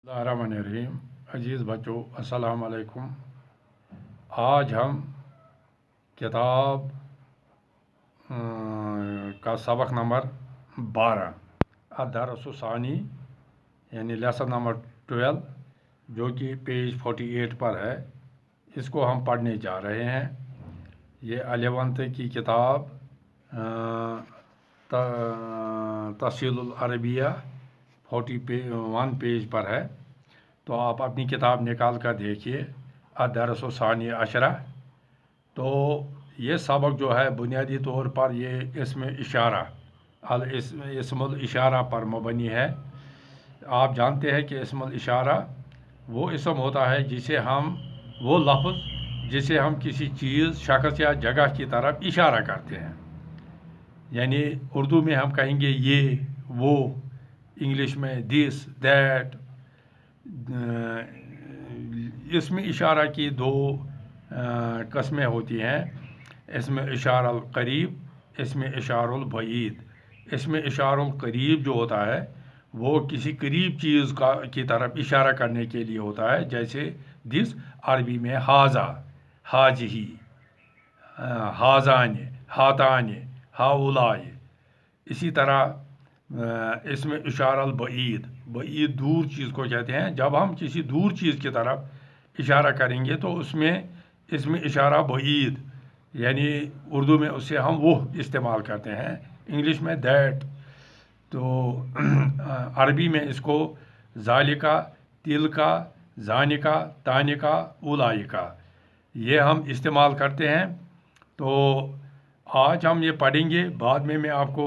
बिस्मिल्लाहिर्रहमानिर्रहीम। अजीज़ बच्चों, अस्सलाम वालेकुम। आज हम किताब का सबक नंबर 12 अद-दरस-उस-सानी यानी लेसन नंबर 12 जो कि पेज 48 पर है, इसको हम पढ़ने जा रहे हैं। ये 11th की किताब तफसीलुल अरबिया 41 पेज पर है। तो आप अपनी किताब निकाल कर देखिए अद-दरस-उस-सानी अशरा। तो ये सबक जो है बुनियादी तौर पर ये इसम इशारा इसमुल इशारा पर मबनी है। आप जानते हैं कि इसमुल इशारा वो इसम होता है जिसे हम वो लफ्ज़ जिसे हम किसी चीज़, शख्स या जगह की तरफ इशारा करते हैं। यानी उर्दू में हम कहेंगे ये, वो, इंग्लिश में दिस, दैट। इसमें इशारा की दो कस्में होती हैं, इसमें इशारुल करीब, इसमें इशारुल बईद। इसमें इशारुल करीब जो होता है वो किसी करीब चीज़ की तरफ इशारा करने के लिए होता है, जैसे दिस अरबी में हाजा, हाजही, हाजान, हातान, हाउलाए। इसी तरह इसमें इशारुल बईद, बईद दूर चीज़ को कहते हैं। जब हम किसी दूर चीज़ की तरफ इशारा करेंगे तो उसमें इसमें इशारा बईद यानी उर्दू में उससे हम वो इस्तेमाल करते हैं, इंग्लिश में दैट। तो अरबी में इसको ज़ालिका, तिलका, ज़ानिका, तानिका, उलाइका ये हम इस्तेमाल करते हैं। तो आज हम ये पढ़ेंगे, बाद में मैं आपको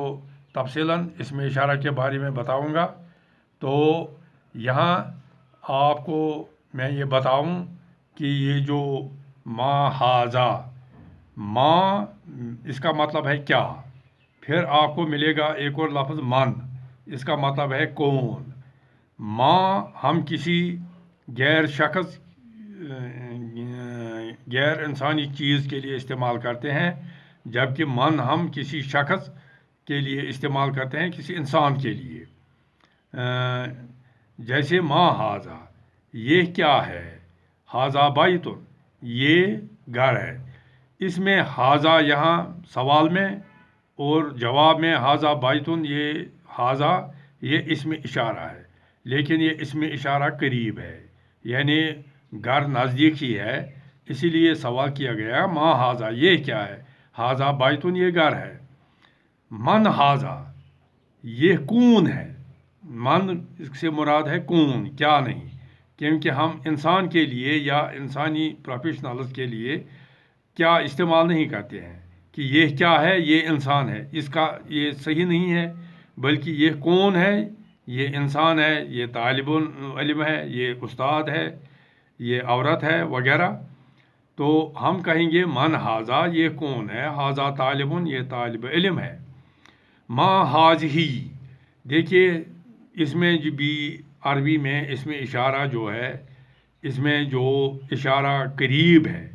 तफसीलन इसमें इशारा के बारे में बताऊंगा। तो यहाँ आपको मैं ये बताऊं कि ये जो माँ हाजा, माँ इसका मतलब है क्या। फिर आपको मिलेगा एक और लफ्ज़ मन, इसका मतलब है कौन। माँ हम किसी गैर शख्स, गैर इंसानी चीज़ के लिए इस्तेमाल करते हैं, जबकि मन हम किसी शख्स के लिए इस्तेमाल करते हैं, किसी इंसान के लिए। जैसे माँ हाजा, ये क्या है। हाजा बैतुन, ये घर है। इसमें हाजा यहाँ सवाल में और जवाब में हाजा बैतुन, ये हाजा ये इसमें इशारा है, लेकिन ये इसमें इशारा करीब है, यानी घर नज़दीक ही है। इसीलिए सवाल किया गया माँ हाजा, ये क्या है। हाजा बैतुन, ये घर है। मन हाजा, ये कौन है। मन इससे मुराद है कौन, क्या नहीं, क्योंकि हम इंसान के लिए या इंसानी प्रोफेशनल्स के लिए क्या इस्तेमाल नहीं करते हैं कि ये क्या है, ये इंसान है, इसका ये सही नहीं है, बल्कि ये कौन है, ये इंसान है, ये तालिबुल इल्म है, ये उस्ताद है, ये औरत है वगैरह। तो हम कहेंगे मन हाजा, ये कौन है। हाजा तालिबुन, ये तालिब इल्म है। माँ हाज ही, देखिए इसमें जो भी अरबी में इसमें इशारा जो है, इसमें जो इशारा करीब है,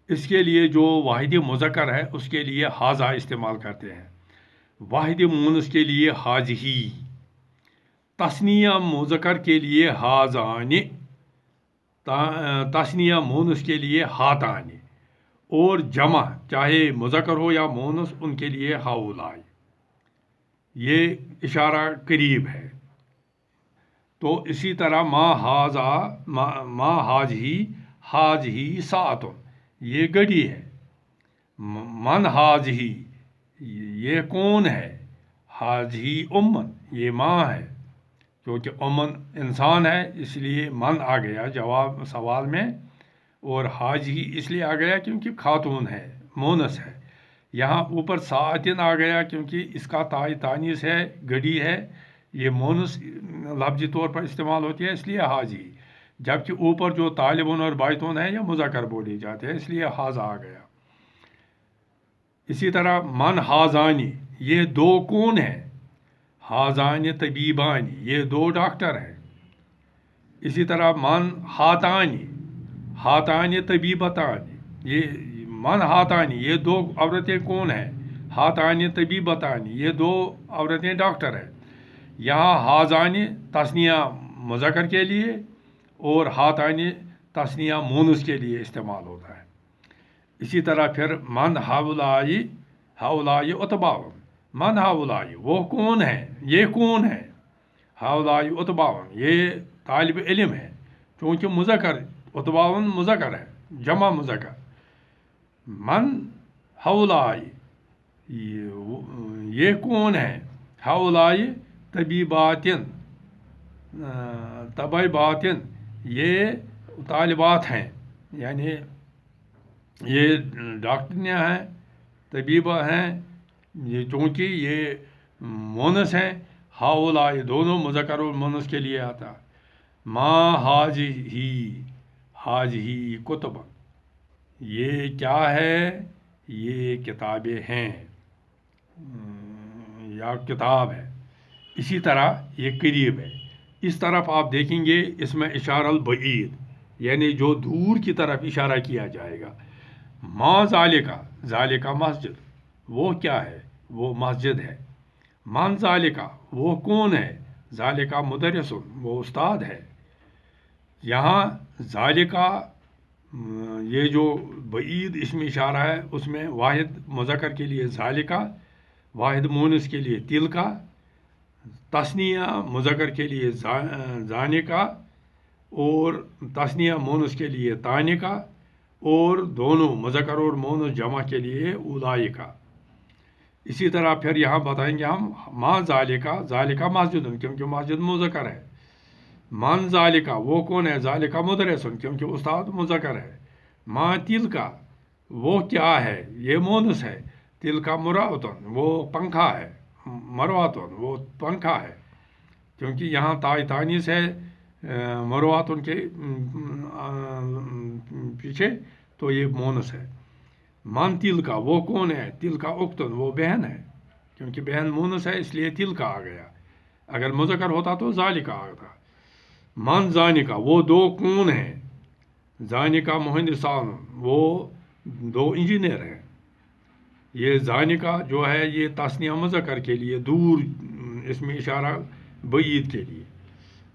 इसके लिए जो वाहिद मुज़क्कर है उसके लिए हाजा इस्तेमाल करते हैं, वाहिद मुअन्नस के लिए हाज ही, तस्निया मुज़क्कर के लिए हाजान, तस्निया मुअन्नस के लिए हातान, और जमा चाहे मुज़क्कर हो या मुअन्नस उनके लिए हाउलाए। ये इशारा करीब है। तो इसी तरह माँ हाजा, माँ हाज ही सातुन, ये घड़ी है। मन हाज ही, ये कौन है। हाज ही उम्मन, ये माँ है, क्योंकि उम्मन इंसान है इसलिए मन आ गया जवाब सवाल में, और हाज ही इसलिए आ गया क्योंकि खातून है, मोनस है। यहाँ ऊपर सातिन आ गया क्योंकि इसका ताई तानीस है, घड़ी है, ये मोनस लफ्ज़ी तौर पर इस्तेमाल होती है, इसलिए हाजी। जबकि ऊपर जो तालिबुन और बैतुन है या मुज़क्कर बोली जाते हैं, इसलिए हाजा आ गया। इसी तरह मन हाजानी, ये दो कौन है। हाजान तबीबानी, ये दो डॉक्टर हैं। इसी तरह मन हातानी, हातान तबीबतानी, ये मन हातानी, ये दो औरतें कौन हैं। हातान तबीबतानी, ये दो औरतें डॉक्टर हैं। यहाँ हाजानी तस्निया مذکر کے لیے اور ہاتانی تثنیہ مونس کے لیے استعمال ہوتا ہے. اسی طرح پھر من ہاولائی اتباون. من ہاولائی وہ کون ہے, یہ کون ہے. ہاولائی اتباون یہ طالب علم ہے, چونکہ مذکر اتباون مذکر ہے, جمع مذکر. من ہاولائی یہ کون ہے. ہاولائی طبیباتن طبیباتن یہ طالبات ہیں, یعنی یہ ڈاکٹریاں ہیں, طبیبہ ہیں, یہ چونکہ یہ مونس ہیں. ہاولائی دونوں مذکر اور مونس کے لیے آتا. ما حاجی کتب یہ کیا ہے, یہ کتابیں ہیں یا کتاب ہے. اسی طرح یہ قریب ہے. اس طرف آپ دیکھیں گے اس میں اشارہ البعید یعنی جو دور کی طرف اشارہ کیا جائے گا. ما ذالکا مسجد وہ کیا ہے, وہ مسجد ہے. من ذالکا وہ کون ہے. ذالکا مدرس وہ استاد ہے. یہاں ذالکا یہ جو بعید اس میں اشارہ ہے اس میں واحد مذکر کے لیے ذالکا, واحد مونس کے لیے تلکا, تثنیہ مذکر کے لیے ذانکا اور تثنیہ مونس کے لیے تانکا, اور دونوں مذکر اور مونس جمع کے لیے اولائکا. اسی طرح پھر یہاں بتائیں گے ہم ما ذالکا مسجد کیونکہ مسجد مذکر ہے. من ذالکا وہ کون ہے. ذالکا مدرسن کیونکہ استاد مذکر ہے. ما تلکا وہ کیا ہے, یہ مونس ہے. تلکا مرواتن وہ پنکھا ہے. مرواتن وہ پنکھا ہے کیونکہ یہاں تانیث ہے مرواتن کے پیچھے, تو یہ مونس ہے. من تلکا وہ کون ہے. تلکا اختن وہ بہن ہے, کیونکہ بہن مونس ہے اس لیے تلکا آ گیا. اگر مذکر ہوتا تو ذالکا آتا. من زانکا وہ دو کون ہیں. زانکا مہندسان وہ دو انجینئر ہیں. یہ زانکا جو ہے یہ تثنیہ مذکر کے لیے دور, اس میں اشارہ بعید کے لیے.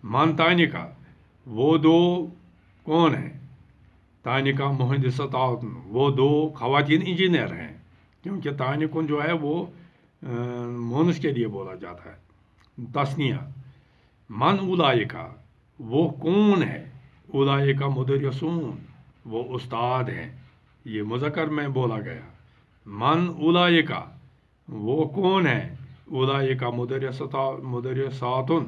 من تانکا وہ دو کون ہیں. تانکا مہندسات وہ دو خواتین انجینئر ہیں, کیونکہ تانکن جو ہے وہ مونس کے لیے بولا جاتا ہے تثنیہ. من اولائکا وہ کون ہے. اولائکا مدرسون وہ استاد ہیں, یہ مذکر میں بولا گیا. من اولائکا وہ کون ہے. اولائکا مدرساتن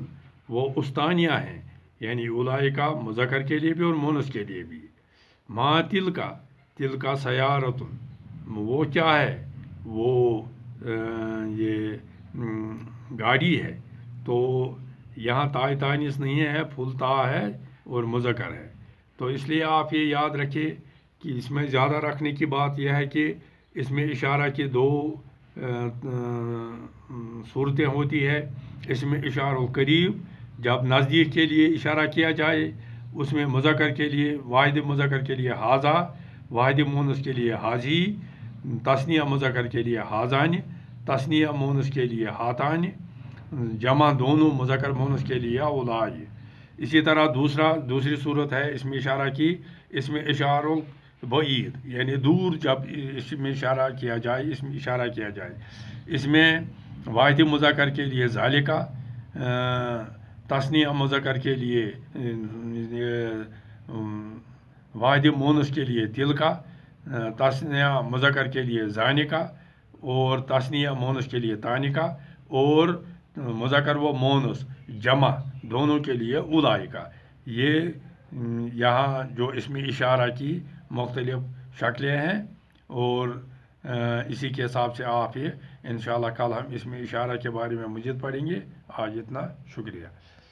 وہ استانیہ ہیں, یعنی اولائکا مذکر کے لیے بھی اور مونس کے لیے بھی. ما تلکا سیارتن وہ کیا ہے, وہ یہ گاڑی ہے. تو یہاں تانیث نہیں ہے, فل تا ہے اور مذکر ہے. تو اس لیے آپ یہ یاد رکھیں کہ اس میں زیادہ رکھنے کی بات یہ ہے کہ اس میں اشارہ کی دو صورتیں ہوتی ہے. اس میں اشارہ القریب جب نزدیک کے لیے اشارہ کیا جائے, اس میں مذکر کے لیے واحد مذکر کے لیے حاذا, واحد مونس کے لیے حاذی, تثنیہ مذکر کے لیے حاذان, تثنیہ مونس کے لیے ہاتان, جمع دونوں مذکر مونس کے لیے اولائی. اسی طرح دوسری صورت ہے اس میں اشارہ کی, اس میں اشارہ بعید یعنی دور جب اس میں اشارہ کیا جائے, اس میں اشارہ کیا جائے. اس میں واحد مذکر کے لیے ذالکا, تثنیہ مذکر کے لیے واحد مونس کے لیے تلکا, تثنیہ مذکر کے لیے ذانکا اور تثنیہ مونس کے لیے تانکا, اور مذکر و مونس جمع دونوں کے لیے اولائکا. یہ یہاں جو اس میں اشارہ کی مختلف شکلیں ہیں, اور اسی کے حساب سے آپ یہ انشاءاللہ کل ہم اس میں اشارہ کے بارے میں مزید پڑھیں گے. آج اتنا, شکریہ.